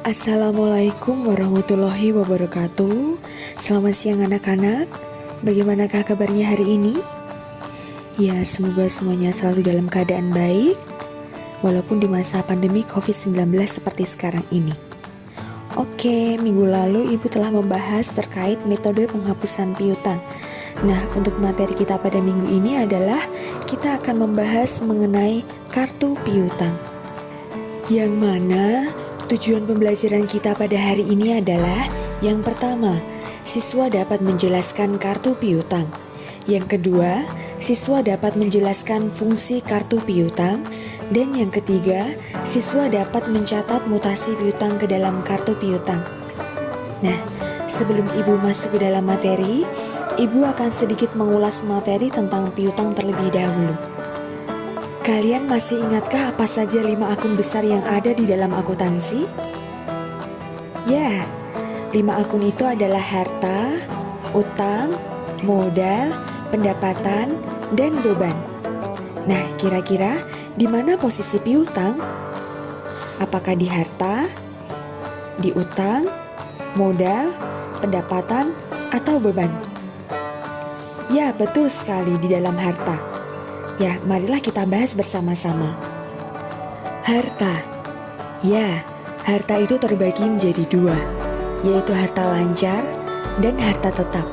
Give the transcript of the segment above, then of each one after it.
Assalamualaikum warahmatullahi wabarakatuh. Selamat siang anak-anak. Bagaimanakah kabarnya hari ini? Ya, semoga semuanya selalu dalam keadaan baik walaupun di masa pandemi COVID-19 seperti sekarang ini. Oke, minggu lalu Ibu telah membahas terkait metode penghapusan piutang. Nah, untuk materi kita pada minggu ini adalah kita akan membahas mengenai kartu piutang. Yang mana tujuan pembelajaran kita pada hari ini adalah yang pertama, siswa dapat menjelaskan kartu piutang. Yang kedua, siswa dapat menjelaskan fungsi kartu piutang. Dan yang ketiga, siswa dapat mencatat mutasi piutang ke dalam kartu piutang. Nah, sebelum Ibu masuk ke dalam materi, Ibu akan sedikit mengulas materi tentang piutang terlebih dahulu. Kalian masih ingatkah apa saja 5 akun besar yang ada di dalam akuntansi? Ya, 5 akun itu adalah harta, utang, modal, pendapatan, dan beban. Nah, kira-kira di mana posisi piutang? Apakah di harta, di utang, modal, pendapatan, atau beban? Ya, betul sekali di dalam harta. Ya, marilah kita bahas bersama-sama. Harta. Ya, harta itu terbagi menjadi 2, yaitu harta lancar dan harta tetap.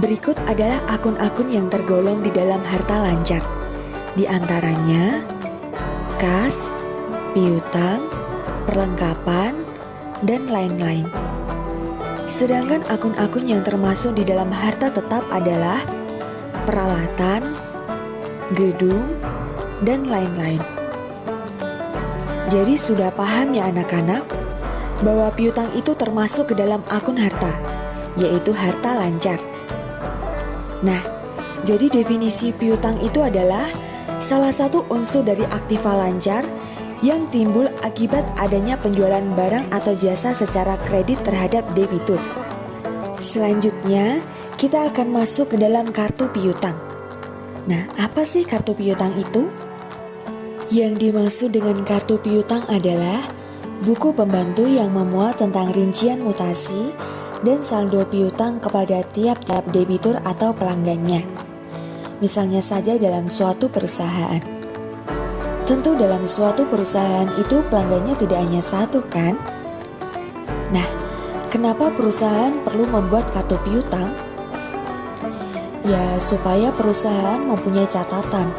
Berikut adalah akun-akun yang tergolong di dalam harta lancar. Di antaranya kas, piutang, perlengkapan, dan lain-lain. Sedangkan akun-akun yang termasuk di dalam harta tetap adalah peralatan, gedung, dan lain-lain. Jadi sudah paham ya anak-anak bahwa piutang itu termasuk ke dalam akun harta, yaitu harta lancar. Nah, jadi definisi piutang itu adalah salah satu unsur dari aktiva lancar yang timbul akibat adanya penjualan barang atau jasa secara kredit terhadap debitur. Selanjutnya, kita akan masuk ke dalam kartu piutang. Nah, apa sih kartu piutang itu? Yang dimaksud dengan kartu piutang adalah buku pembantu yang memuat tentang rincian mutasi dan saldo piutang kepada tiap-tiap debitur atau pelanggannya. Misalnya saja dalam suatu perusahaan. Tentu dalam suatu perusahaan itu pelanggannya tidak hanya satu kan? Nah, kenapa perusahaan perlu membuat kartu piutang? Ya, supaya perusahaan mempunyai catatan.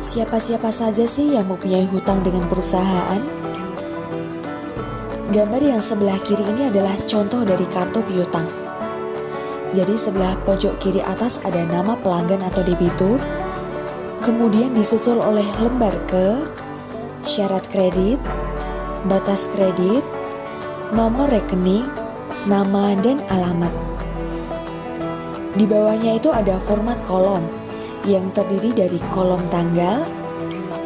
Siapa-siapa saja sih yang mempunyai hutang dengan perusahaan? Gambar yang sebelah kiri ini adalah contoh dari kartu piutang. Jadi sebelah pojok kiri atas ada nama pelanggan atau debitur, kemudian disusul oleh lembar ke, syarat kredit, batas kredit, nomor rekening, nama, dan alamat. Di bawahnya itu ada format kolom yang terdiri dari kolom tanggal,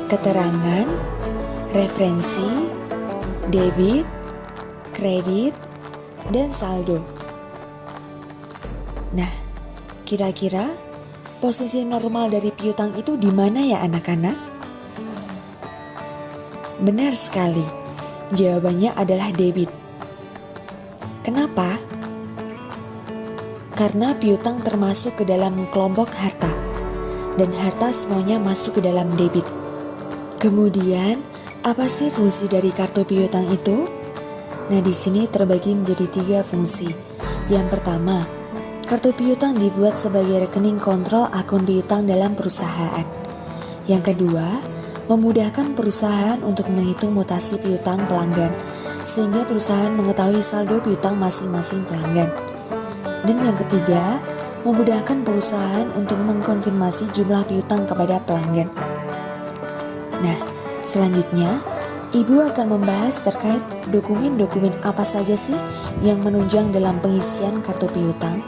keterangan, referensi, debit, kredit, dan saldo. Nah, kira-kira posisi normal dari piutang itu di mana ya anak-anak? Benar sekali, jawabannya adalah debit. Kenapa? Karena piutang termasuk ke dalam kelompok harta, dan harta semuanya masuk ke dalam debit. Kemudian, apa sih fungsi dari kartu piutang itu? Nah, di sini terbagi menjadi 3 fungsi. Yang pertama, kartu piutang dibuat sebagai rekening kontrol akun piutang dalam perusahaan. Yang kedua, memudahkan perusahaan untuk menghitung mutasi piutang pelanggan, sehingga perusahaan mengetahui saldo piutang masing-masing pelanggan. Dan yang ketiga, memudahkan perusahaan untuk mengkonfirmasi jumlah piutang kepada pelanggan. Nah, selanjutnya, Ibu akan membahas terkait dokumen-dokumen apa saja sih yang menunjang dalam pengisian kartu piutang.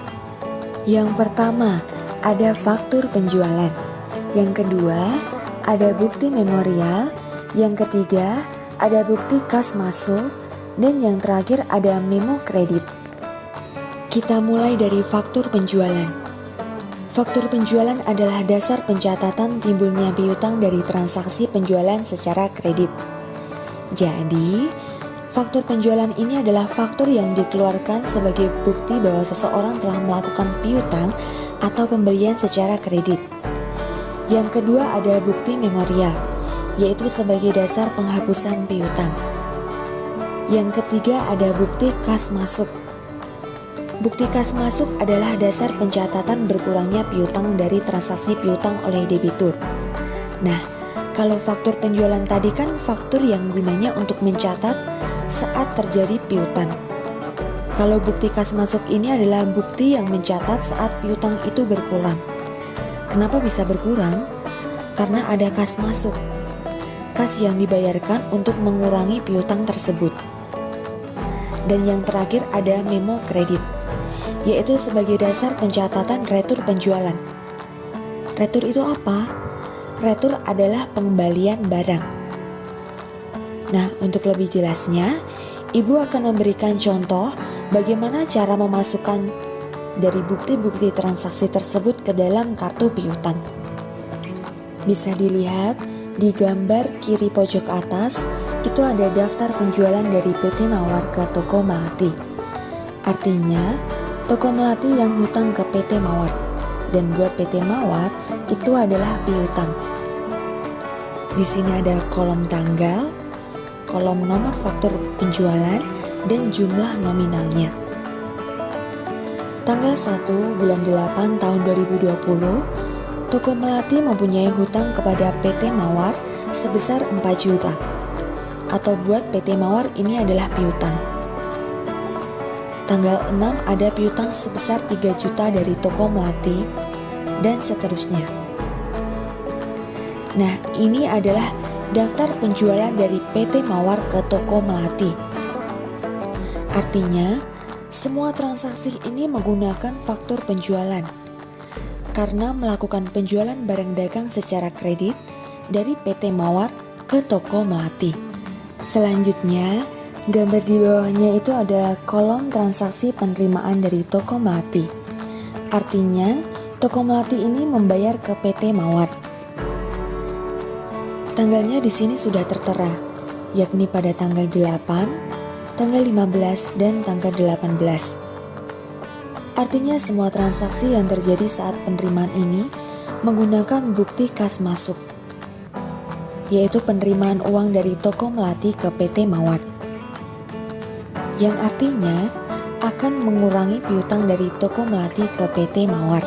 Yang pertama, ada faktur penjualan. Yang kedua, ada bukti memorial. Yang ketiga, ada bukti kas masuk. Dan yang terakhir ada memo kredit. Kita mulai dari faktur penjualan. Faktur penjualan adalah dasar pencatatan timbulnya piutang dari transaksi penjualan secara kredit. Jadi, Faktur penjualan ini adalah faktur yang dikeluarkan sebagai bukti bahwa seseorang telah melakukan piutang atau pembelian secara kredit. Yang kedua ada bukti memorial, yaitu sebagai dasar penghapusan piutang. Yang ketiga ada bukti kas masuk. Bukti kas masuk adalah dasar pencatatan berkurangnya piutang dari transaksi piutang oleh debitur. Nah, kalau faktur penjualan tadi kan faktur yang gunanya untuk mencatat saat terjadi piutang. Kalau bukti kas masuk ini adalah bukti yang mencatat saat piutang itu berkurang. Kenapa bisa berkurang? Karena ada kas masuk. Kas yang dibayarkan untuk mengurangi piutang tersebut. Dan yang terakhir ada memo kredit, yaitu sebagai dasar pencatatan retur penjualan. Retur itu apa? Retur adalah pengembalian barang. Nah, untuk lebih jelasnya, Ibu akan memberikan contoh bagaimana cara memasukkan dari bukti-bukti transaksi tersebut ke dalam kartu piutang. Bisa dilihat di gambar kiri pojok atas, itu ada daftar penjualan dari PT Mawar ke Toko Melati. Artinya, Toko Melati yang hutang ke PT Mawar, dan buat PT Mawar itu adalah piutang. Di sini ada kolom tanggal, kolom nomor faktur penjualan, dan jumlah nominalnya. Tanggal 1 bulan 8 tahun 2020, Toko Melati mempunyai hutang kepada PT Mawar sebesar 4 juta. Atau buat PT Mawar ini adalah piutang. Tanggal 6 ada piutang sebesar 3 juta dari Toko Melati, dan seterusnya. Nah, ini adalah daftar penjualan dari PT Mawar ke Toko Melati. Artinya, semua transaksi ini menggunakan faktur penjualan karena melakukan penjualan barang dagang secara kredit dari PT Mawar ke Toko Melati. Selanjutnya, gambar di bawahnya itu adalah kolom transaksi penerimaan dari Toko Melati. Artinya, Toko Melati ini membayar ke PT Mawar. Tanggalnya di sini sudah tertera, yakni pada tanggal 8, tanggal 15, dan tanggal 18. Artinya semua transaksi yang terjadi saat penerimaan ini menggunakan bukti kas masuk, yaitu penerimaan uang dari Toko Melati ke PT Mawar, yang artinya akan mengurangi piutang dari Toko Melati ke PT Mawar.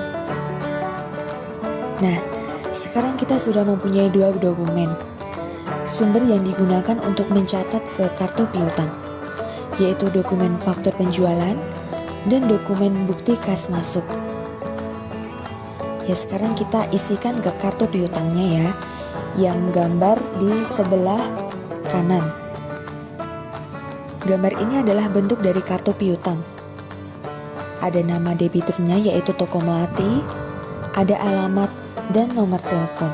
Nah, sekarang kita sudah mempunyai 2 dokumen sumber yang digunakan untuk mencatat ke kartu piutang, yaitu dokumen faktur penjualan dan dokumen bukti kas masuk. Ya, sekarang kita isikan ke kartu piutangnya ya, yang gambar di sebelah kanan. Gambar ini adalah bentuk dari kartu piutang. Ada nama debiturnya yaitu Toko Melati, ada alamat dan nomor telepon.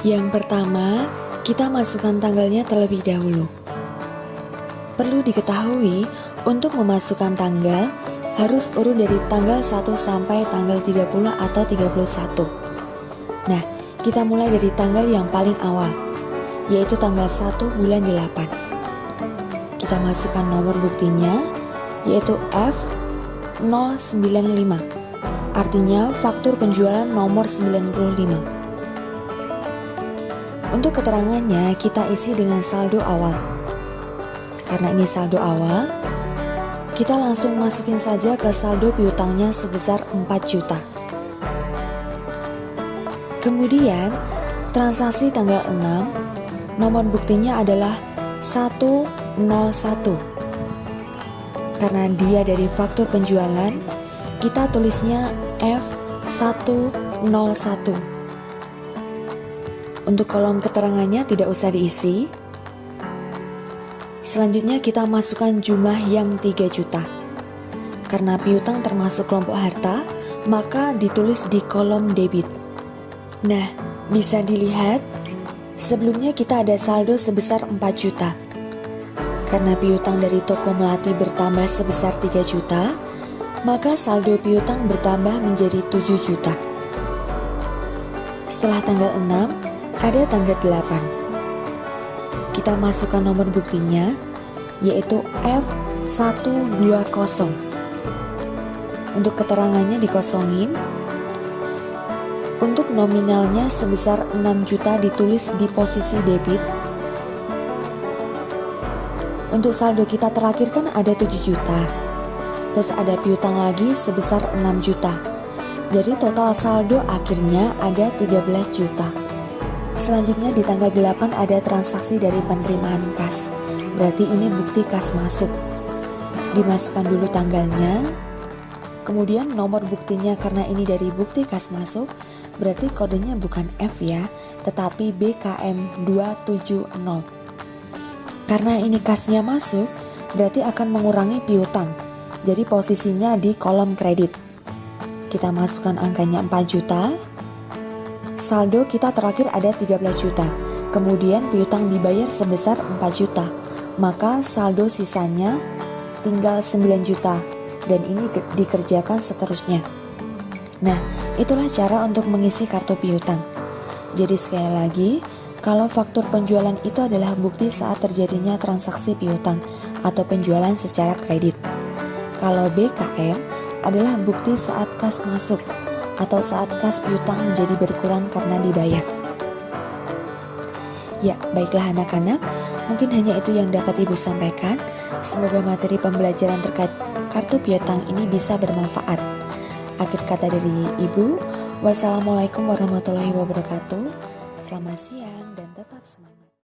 Yang pertama, kita masukkan tanggalnya terlebih dahulu. Perlu diketahui, untuk memasukkan tanggal harus urut dari tanggal 1 sampai tanggal 30 atau 31. Nah, kita mulai dari tanggal yang paling awal, yaitu tanggal 1 bulan 8. Kita masukkan nomor buktinya, yaitu F095. Artinya faktur penjualan nomor 95. Untuk keterangannya kita isi dengan saldo awal. Karena ini saldo awal, kita langsung masukin saja ke saldo piutangnya sebesar 4 juta. Kemudian transaksi tanggal 6, nomor buktinya adalah 101. Karena dia dari faktur penjualan, kita tulisnya F101. Untuk kolom keterangannya tidak usah diisi. Selanjutnya kita masukkan jumlah yang 3 juta. Karena piutang termasuk kelompok harta, maka ditulis di kolom debit. Nah, bisa dilihat sebelumnya kita ada saldo sebesar 4 juta. Karena piutang dari Toko Melati bertambah sebesar 3 juta, maka saldo piutang bertambah menjadi 7 juta. Setelah tanggal 6, ada tanggal 8. Kita masukkan nomor buktinya, yaitu F120. Untuk keterangannya dikosongin. Untuk nominalnya sebesar 6 juta ditulis di posisi debit. Untuk saldo kita terakhir kan ada 7 juta. Terus ada piutang lagi sebesar 6 juta. Jadi total saldo akhirnya ada 13 juta. Selanjutnya di tanggal 8 ada transaksi dari penerimaan kas. Berarti ini bukti kas masuk. Dimasukkan dulu tanggalnya. Kemudian nomor buktinya karena ini dari bukti kas masuk, berarti kodenya bukan F ya, tetapi BKM 270. Karena ini kasnya masuk, berarti akan mengurangi piutang. Jadi posisinya di kolom kredit. Kita masukkan angkanya 4 juta. Saldo kita terakhir ada 13 juta. Kemudian piutang dibayar sebesar 4 juta. Maka saldo sisanya tinggal 9 juta. Dan ini dikerjakan seterusnya. Nah, itulah cara untuk mengisi kartu piutang. Jadi sekali lagi, kalau faktur penjualan itu adalah bukti saat terjadinya transaksi piutang atau penjualan secara kredit. Kalau BKM adalah bukti saat kas masuk atau saat kas piutang menjadi berkurang karena dibayar. Ya, baiklah anak-anak, mungkin hanya itu yang dapat Ibu sampaikan. Semoga materi pembelajaran terkait kartu piutang ini bisa bermanfaat. Akhir kata dari Ibu, wassalamualaikum warahmatullahi wabarakatuh. Selamat siang dan tetap semangat.